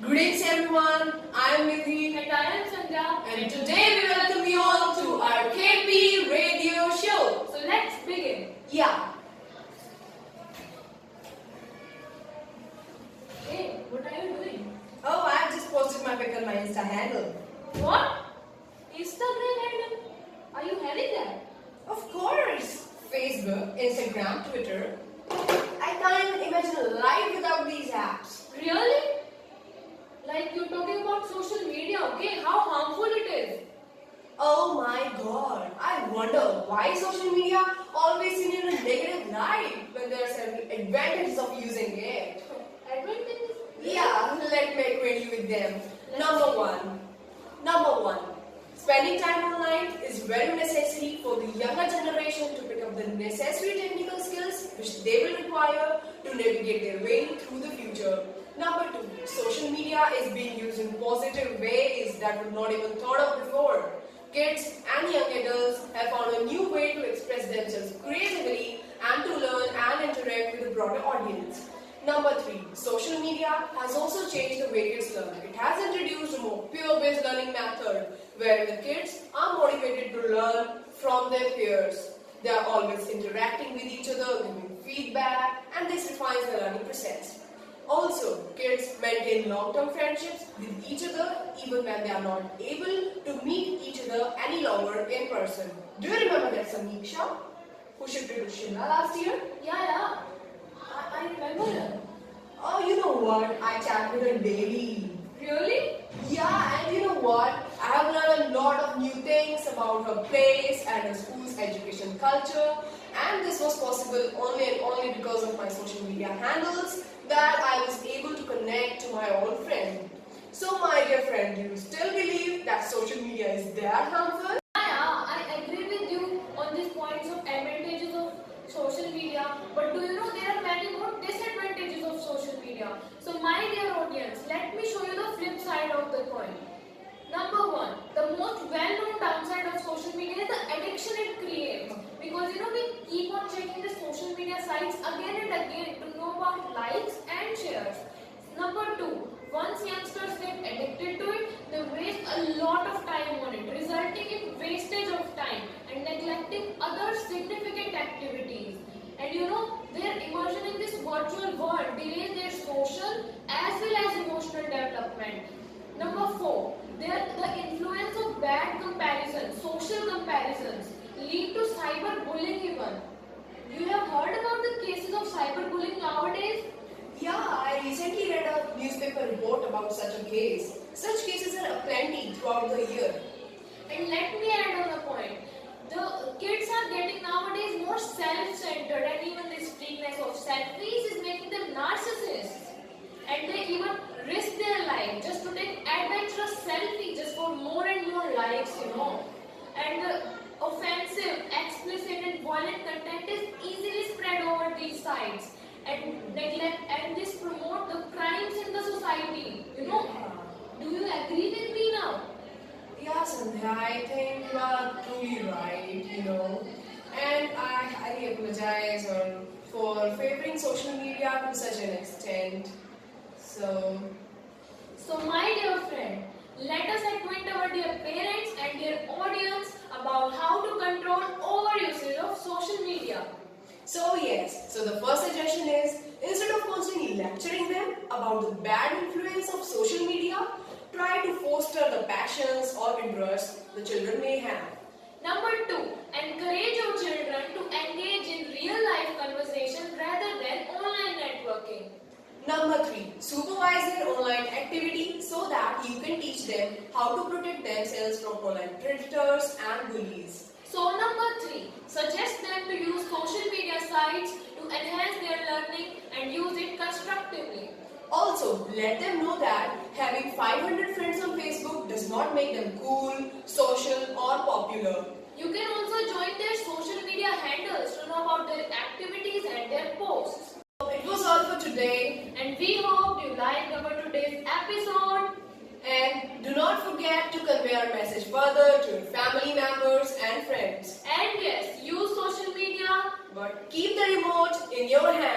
Greetings everyone, I am Nidhi And I am Sandhya. and today we welcome you all to RKP radio show. So let's begin. Yeah, Hey, what are you doing? oh I have just posted my pic on my Insta handle. What? Instagram handle? Are you having that? Of course, Facebook, Instagram, Twitter. I can't even imagine a life without these apps. Really? Like you're talking about social media, okay? How harmful it is. Oh my god, I wonder why social media always seen in a negative light when there are several advantages of using it. Advantages? Yeah, let me acquaint you with them. Number one, spending time online is very necessary for the younger generation to pick up the necessary technical skills which they will require to navigate their way through the future. Number two, social media is being used in positive ways that were not even thought of before. Kids and young adults have found a new way to express themselves creatively and to learn and interact with a broader audience. Number three, social media has also changed the way kids learn. It has introduced a more peer-based learning method where the kids are motivated to learn from their peers. They are always interacting with each other, giving feedback, and this refines the learning process. Also, kids maintain long-term friendships with each other even when they are not able to meet each other any longer in person. Do you remember that Samiksha who shifted to Shimla last year? Yeah. I remember her. Oh, you know what? I chat with her daily. Really? Yeah, and you know what? I have learned a lot of new things about her place and her school's education culture. And this was possible only and only because of my social media handles that I was able to connect to my old friend. So my dear friend, do you still believe that social media is that harmful? Yeah, I agree with you on these points of advantages of social media. But do you know there are many more disadvantages of social media? So my dear audience, let me show you the flip side of the coin. Number one, the most well-known downside of social media is the addiction it creates. Because we keep on checking the social media sites again and again to know about likes and shares. Number two, once youngsters get addicted to it, they waste a lot of time on it, resulting in wastage of time and neglecting other significant activities. And their immersion in this virtual world delays their social as well as emotional development. Number four, the influence of bad comparisons, social comparisons, lead to cyberbullying even. You have heard about the cases of cyberbullying nowadays? Yeah, I recently read a newspaper report about such a case. Such cases are aplenty throughout the year. And let me add on a point. The kids are getting nowadays more self-centered, and even this freakness of selfies is making them narcissists. And they even risk their life just to take adventurous selfies just for more and more likes, And the offensive, explicit and violent content is easily spread over these sites and this promote the crimes in the society. Do you agree with me now? Yeah, Sandhya, I think you are truly right, And I highly apologize for favoring social media to such an extent. So my dear friend, let us acquaint our dear parents and dear audience about how to control overusage of social media. So the first suggestion is, instead of constantly lecturing them about the bad influence of social media, try to foster the passions or interests the children may have. Number two, encourage your children to engage in real-life conversation rather than online networking. Number three, supervise their online activity so that you can teach them how to protect themselves from online predators and bullies. So number three, suggest them to use social media sites to enhance their learning and use it constructively. Also, let them know that having 500 friends on Facebook does not make them cool, social or popular. You can also join their social media handles to know about their activities and their posts. It was all for today, and we hope you liked our today's episode. And do not forget to convey our message further to your family members and friends. And yes, use social media, but keep the remote in your hand.